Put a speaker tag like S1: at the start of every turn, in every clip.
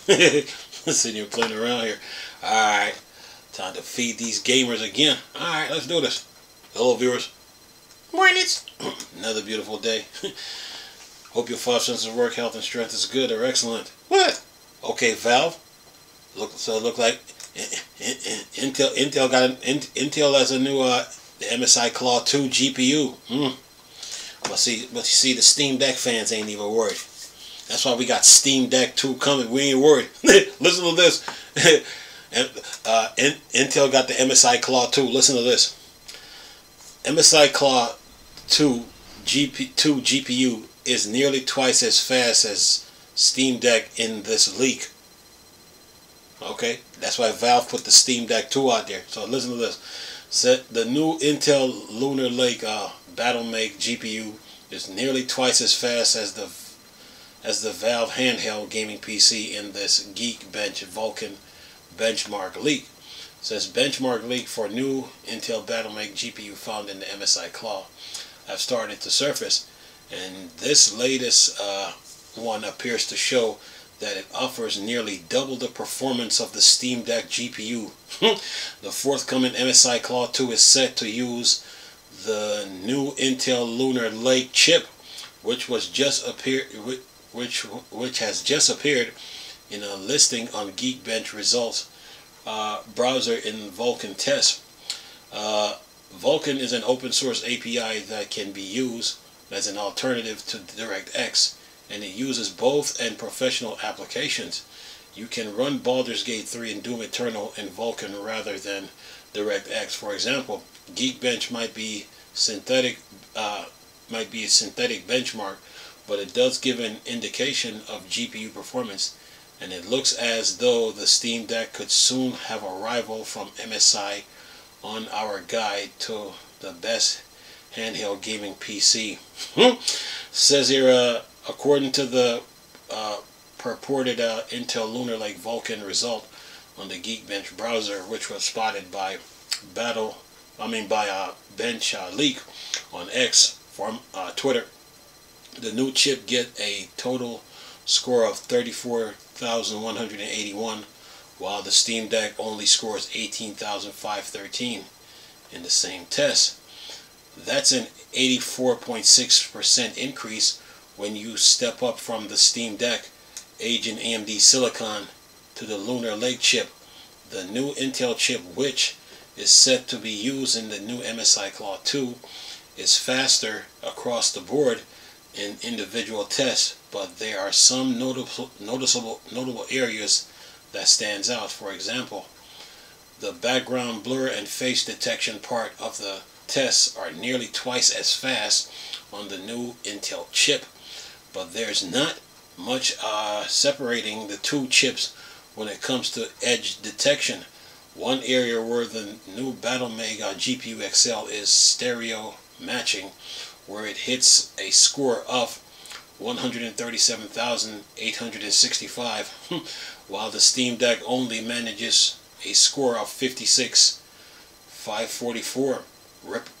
S1: Sitting here playing around here. Alright. Time to feed these gamers again. Alright, let's do this. Hello, viewers.
S2: Morning.
S1: Another beautiful day. Hope your 5 senses of work, health, and strength is good or excellent.
S2: What?
S1: Okay, Valve. So it looked like Intel Intel has a new the MSI Claw 2 GPU. But you see, the Steam Deck fans ain't even worried. That's why we got Steam Deck 2 coming. We ain't worried. Listen to this. Intel got the MSI Claw 2. Listen to this. MSI Claw 2 GPU is nearly twice as fast as Steam Deck in this leak. Okay, that's why Valve put the Steam Deck 2 out there. So listen to this. The new Intel Lunar Lake Battlemake GPU is nearly twice as fast as the Valve handheld gaming PC in this Geekbench Vulkan benchmark leak. It says benchmark leak for new Intel Battlemake GPU found in the MSI Claw have started to surface, and this latest one appears to show that it offers nearly double the performance of the Steam Deck GPU. The forthcoming MSI Claw 2 is set to use the new Intel Lunar Lake chip, which has just appeared in a listing on Geekbench results browser in Vulkan test. Vulkan is an open source API that can be used as an alternative to DirectX, and it uses both in professional applications. You can run Baldur's Gate 3 and Doom Eternal in Vulkan rather than DirectX. For example, Geekbench might be a synthetic benchmark, but it does give an indication of GPU performance, and it looks as though the Steam Deck could soon have a rival from MSI on our guide to the best handheld gaming PC. Says here, according to the purported Intel Lunar Lake Vulkan result on the Geekbench browser, which was spotted by Bench Leak on X from Twitter, the new chip get a total score of 34,181, while the Steam Deck only scores 18,513 in the same test. That's an 84.6% increase when you step up from the Steam Deck aging AMD Silicon to the Lunar Lake chip. The new Intel chip, which is set to be used in the new MSI Claw 2, is faster across the board in individual tests, but there are some notable areas that stands out. For example, the background blur and face detection part of the tests are nearly twice as fast on the new Intel chip, but there's not much separating the two chips when it comes to edge detection. One area where the new Battlemake GPU XL is stereo matching, where it hits a score of 137,865, while the Steam Deck only manages a score of 56,544,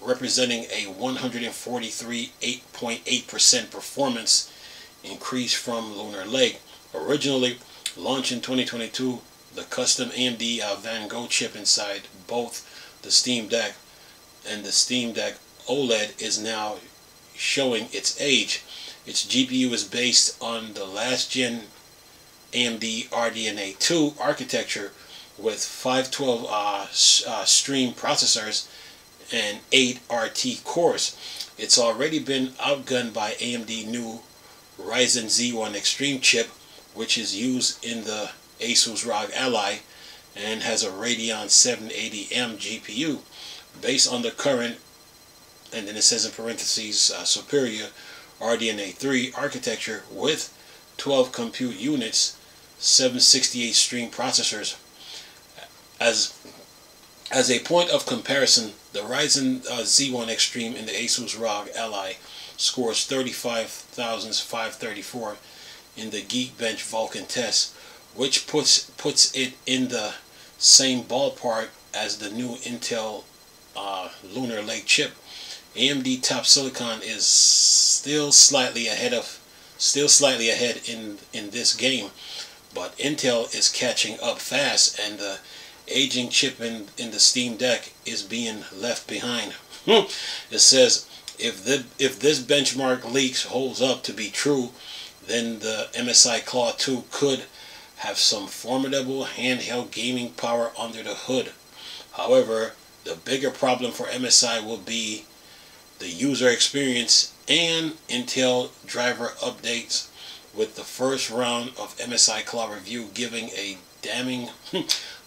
S1: representing a 143.8% performance increase from Lunar Lake. Originally launched in 2022, the custom AMD Van Gogh chip inside both the Steam Deck and the Steam Deck OLED is now showing its age. Its GPU is based on the last gen AMD RDNA 2 architecture with 512 stream processors and 8 RT cores. It's already been outgunned by AMD new Ryzen Z1 Extreme chip, which is used in the Asus ROG Ally and has a Radeon 780M GPU based on the current, and then it says in parentheses, superior RDNA 3 architecture with 12 compute units, 768 stream processors. As a point of comparison, the Ryzen Z1 Extreme in the Asus ROG Ally scores 35,534 in the Geekbench Vulkan test, which puts it in the same ballpark as the new Intel Lunar Lake chip. AMD Top Silicon is still slightly ahead in this game, but Intel is catching up fast, and the aging chip in the Steam Deck is being left behind. It says if this benchmark leaks holds up to be true, then the MSI Claw 2 could have some formidable handheld gaming power under the hood. However, the bigger problem for MSI will be the user experience and Intel driver updates, with the first round of MSI Claw review giving a damning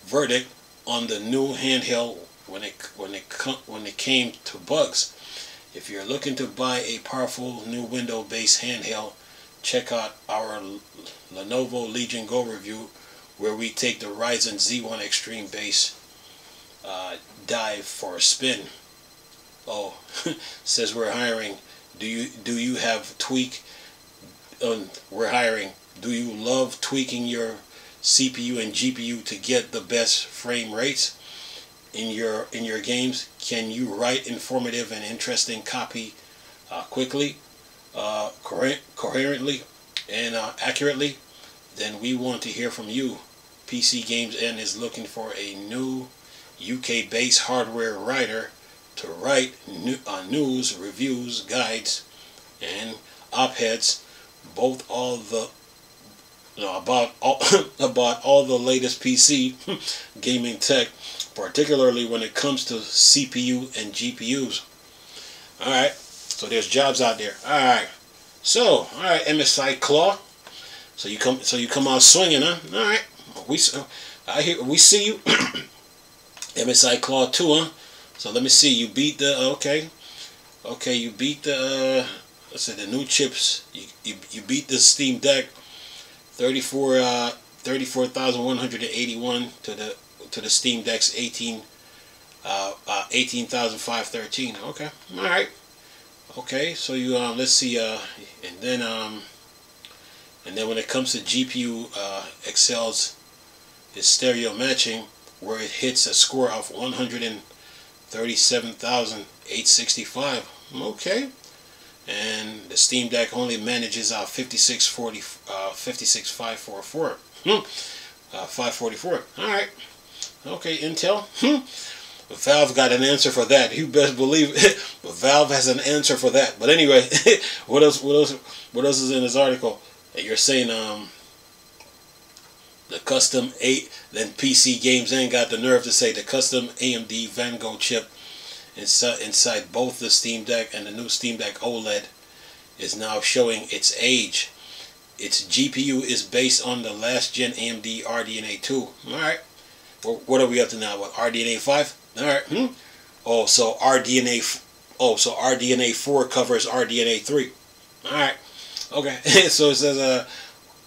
S1: verdict on the new handheld when it came to bugs. If you're looking to buy a powerful new Windows-based handheld, check out our Lenovo Legion Go review, where we take the Ryzen Z1 Extreme base dive for a spin. Oh, says we're hiring. Do you have tweak? We're hiring. Do you love tweaking your CPU and GPU to get the best frame rates in your games? Can you write informative and interesting copy quickly, coherently, and accurately? Then we want to hear from you. PC Games N is looking for a new UK-based hardware writer to write news, reviews, guides, and op-eds about all the latest PC gaming tech, particularly when it comes to CPU and GPUs. All right, so there's jobs out there. All right, MSI Claw. So you come out swinging, huh? All right, we see you. MSI Claw 2, huh? So let me see. You beat the okay. You beat the let's say the new chips. You beat the Steam Deck 34,181 to the Steam Deck's 18,513. Okay, all right. Okay, so you let's see and then when it comes to GPU, excels is stereo matching, where it hits a score of 137,865. Okay. And the Steam Deck only manages 56,544. 544. All right. Okay, Intel. Valve got an answer for that. You best believe it. Valve has an answer for that. But anyway, what else is in this article? You're saying the custom 8. Then PC Games N got the nerve to say the custom AMD Vanguard chip inside both the Steam Deck and the new Steam Deck OLED is now showing its age. Its GPU is based on the last gen AMD RDNA 2. Alright. What are we up to now? What, RDNA 5? Alright. Oh, so RDNA 4 covers RDNA 3. Alright. Okay. So it says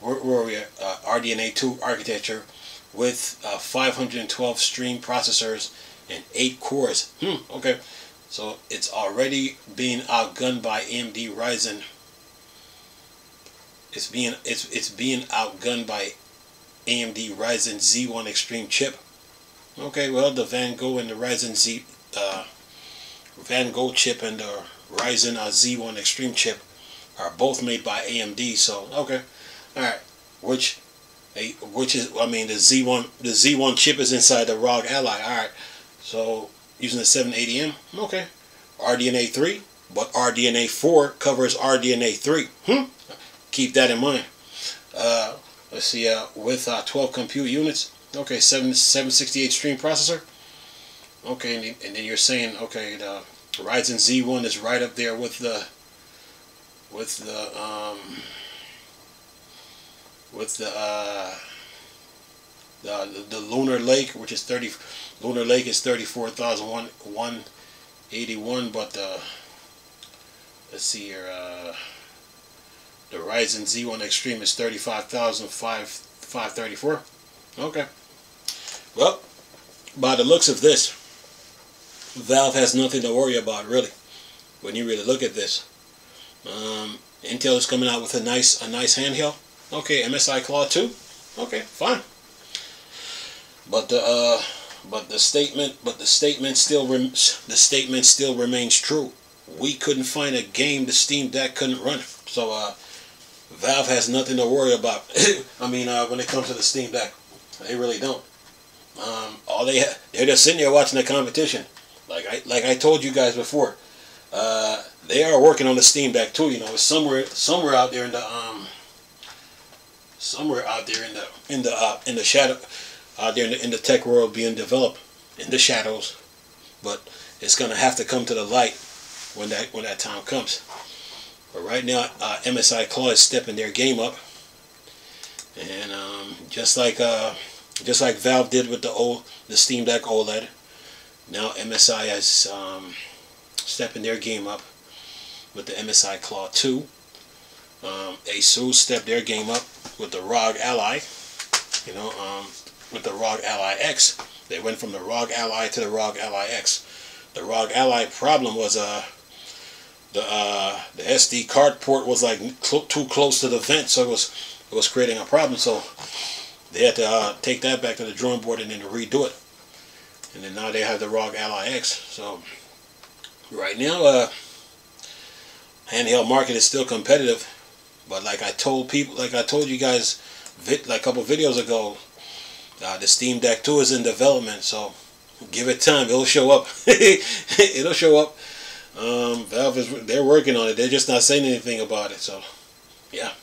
S1: where are we at? RDNA 2 architecture with 512 stream processors and 8 cores. Okay, so it's already being outgunned by AMD Ryzen. It's being outgunned by AMD Ryzen Z1 Extreme chip. Okay, well, the Vanguard and the Ryzen Vanguard chip and the Ryzen Z1 Extreme chip are both made by AMD. So okay, all right, which is, I mean, the Z1 chip is inside the ROG Ally. All right. So using the 780M, okay, RDNA 3, but RDNA 4 covers RDNA 3. Keep that in mind. Let's see, with 12 compute units, okay, 768 stream processor. Okay, and then you're saying, okay, the Ryzen Z1 is right up there with the Lunar Lake, which is Lunar Lake is 34,181, but let's see here, the Ryzen Z1 Extreme is 35,534. Okay. Well, by the looks of this, Valve has nothing to worry about, really, when you really look at this. Intel is coming out with a nice handheld. Okay, MSI Claw 2. Okay, fine. But the statement still remains true. We couldn't find a game the Steam Deck couldn't run. So Valve has nothing to worry about. I mean, when it comes to the Steam Deck, they really don't. All they're just sitting there watching the competition. Like I told you guys before, they are working on the Steam Deck too. You know, it's somewhere out there in the in the shadow, out there in the tech world being developed in the shadows. But it's gonna have to come to the light when that time comes. But right now, MSI Claw is stepping their game up, and just like Valve did with the Steam Deck OLED, now MSI is stepping their game up with the MSI Claw 2. ASUS stepped their game up with the ROG Ally. You know, with the ROG Ally X, they went from the ROG Ally to the ROG Ally X. The ROG Ally problem was the SD card port was like too close to the vent, so it was creating a problem. So they had to take that back to the drawing board and then redo it. And then now they have the ROG Ally X. So right now, handheld market is still competitive, but like I told you guys, like a couple videos ago, the Steam Deck 2 is in development. So give it time; it'll show up. It'll show up. Valve they're working on it. They're just not saying anything about it. So yeah,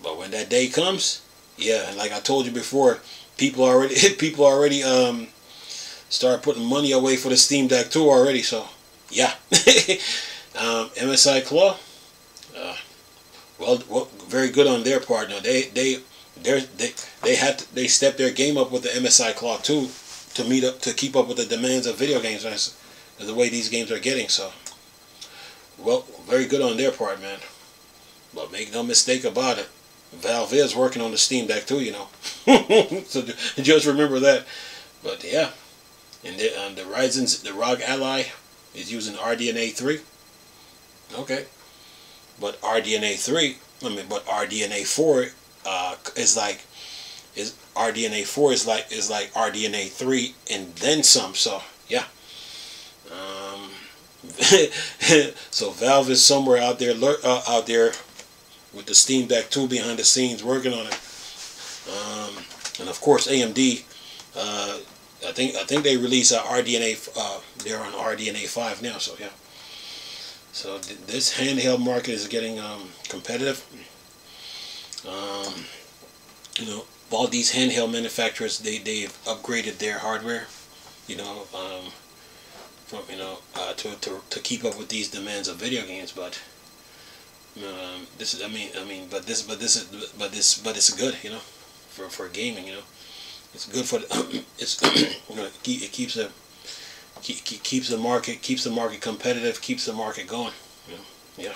S1: but when that day comes, yeah, and like I told you before, people already start putting money away for the Steam Deck 2 already. So yeah, MSI Claw, well, very good on their part. Now they stepped their game up with the MSI Claw 2 to keep up with the demands of video games. That's the way these games are getting. So well, very good on their part, man. But make no mistake about it, Valve is working on the Steam Deck too, you know. So just remember that. But yeah, and the the ROG Ally is using RDNA 3. Okay, but RDNA 4 RDNA 4 is like RDNA 3 and then some. So yeah. So Valve is somewhere out there with the Steam Deck 2 behind the scenes working on it. And of course AMD, I think they release RDNA. They're on RDNA 5 now. So yeah. So this handheld market is getting competitive. You know, all these handheld manufacturers, they've upgraded their hardware. You know, from to keep up with these demands of video games. But this is but it's good. You know, for gaming. You know, it's good for it's you know, it keeps the market competitive, keeps the market going. You know, yeah,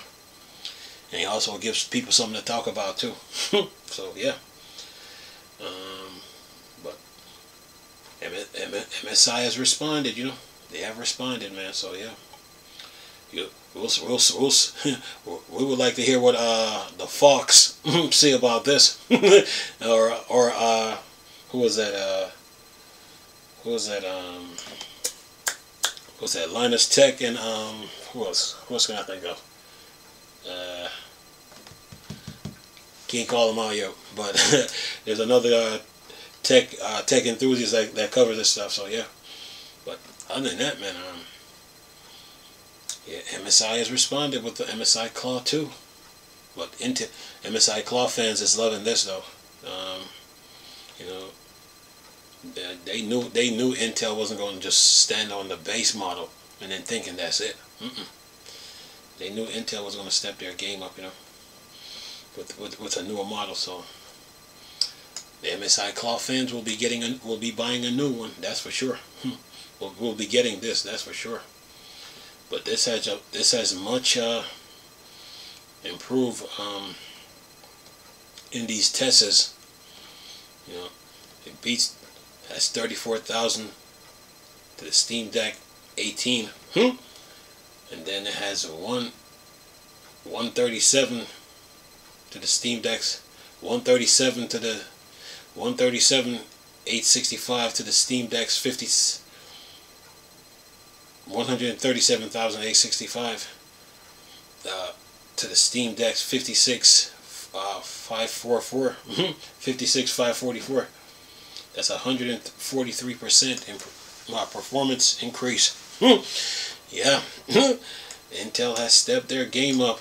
S1: and it also gives people something to talk about too. So yeah, but MSI has responded. You know, they have responded, man. So yeah, we would like to hear what the Fox say about this, or who was that? Was that Linus Tech and who else can I think of? Can't call them out yet, but there's another tech enthusiast that covers this stuff. So yeah, but other than that, man, yeah, MSI has responded with the MSI Claw 2. But MSI Claw fans is loving this though. You know, they knew Intel wasn't going to just stand on the base model and then thinking that's it. They knew Intel was going to step their game up, you know, with a newer model. So the MSI Claw fans will be buying a new one. That's for sure. We'll be getting this. That's for sure. But this has much improved in these tests. You know, it has 34,000 to the Steam Deck 18, and then it has 137 to the Steam Deck's 137 to the 865 to the Steam Deck's 137,865 to the Steam Deck's 56 544, 56544. That's 143% performance increase. Yeah, Intel has stepped their game up.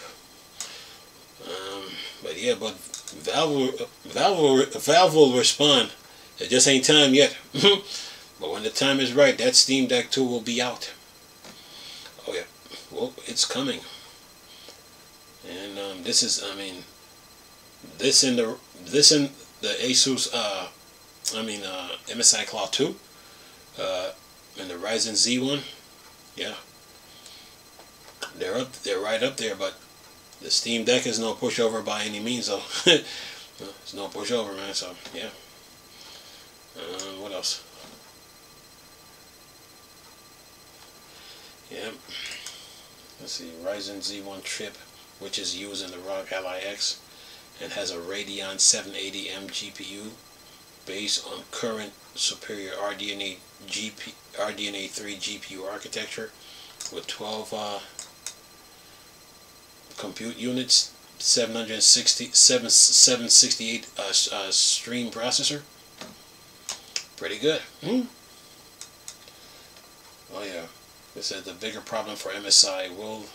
S1: But yeah, but Valve will respond. It just ain't time yet. But when the time is right, that Steam Deck 2 will be out. Oh yeah, well, it's coming. And this is, I mean, this in the Asus, MSI Cloud 2, and the Ryzen Z1, yeah, they're right up there. But the Steam Deck is no pushover by any means, though. It's no pushover, man. So yeah. What else? Yeah. Let's see. Ryzen Z1 chip, which is used in the ROG Ally X, and has a Radeon 780M GPU based on current superior RDNA 3 GPU architecture with 12 compute units, 768 stream processor. Pretty good. Oh yeah. It said the bigger problem for MSI will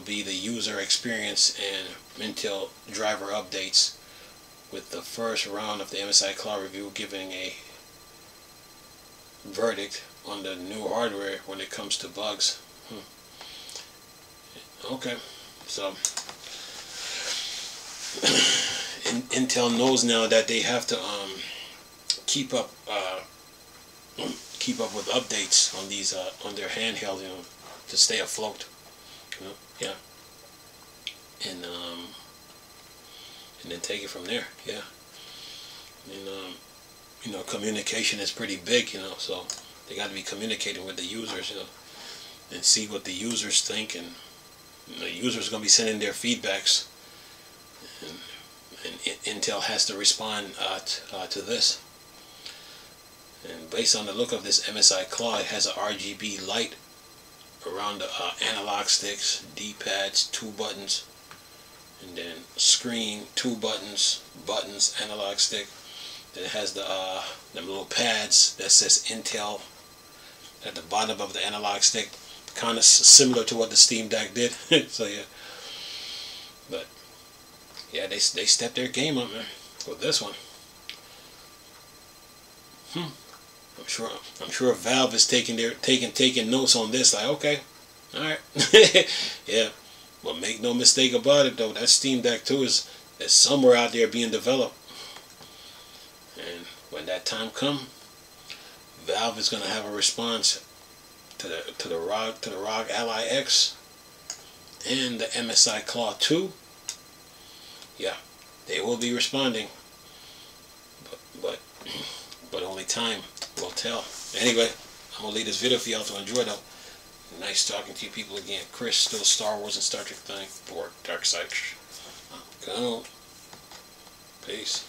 S1: be the user experience and Intel driver updates, with the first round of the MSI Cloud review giving a verdict on the new hardware when it comes to bugs. Okay, so Intel knows now that they have to keep up with updates on these on their handheld, to stay afloat. Yeah, and then take it from there. Yeah, and communication is pretty big. So they got to be communicating with the users, and see what the users think, and the users are going to be sending their feedbacks, and Intel has to respond to this. And based on the look of this MSI Cloud, it has an RGB light around the analog sticks, D-pads, 2 buttons, and then screen, 2 buttons, analog stick. Then it has the them little pads that says Intel at the bottom of the analog stick, kind of similar to what the Steam Deck did. So yeah, but yeah, they stepped their game up, man, with this one. I'm sure Valve is taking notes on this. Like, okay, all right, yeah. But make no mistake about it, though, that Steam Deck 2 is somewhere out there being developed. And when that time comes, Valve is gonna have a response to the ROG Ally X and the MSI Cloud 2. Yeah, they will be responding. But only time will tell. Anyway, I'm gonna leave this video for y'all to enjoy, though. Nice talking to you people again. Chris, still Star Wars and Star Trek thing for Dark Side. Come on. Peace.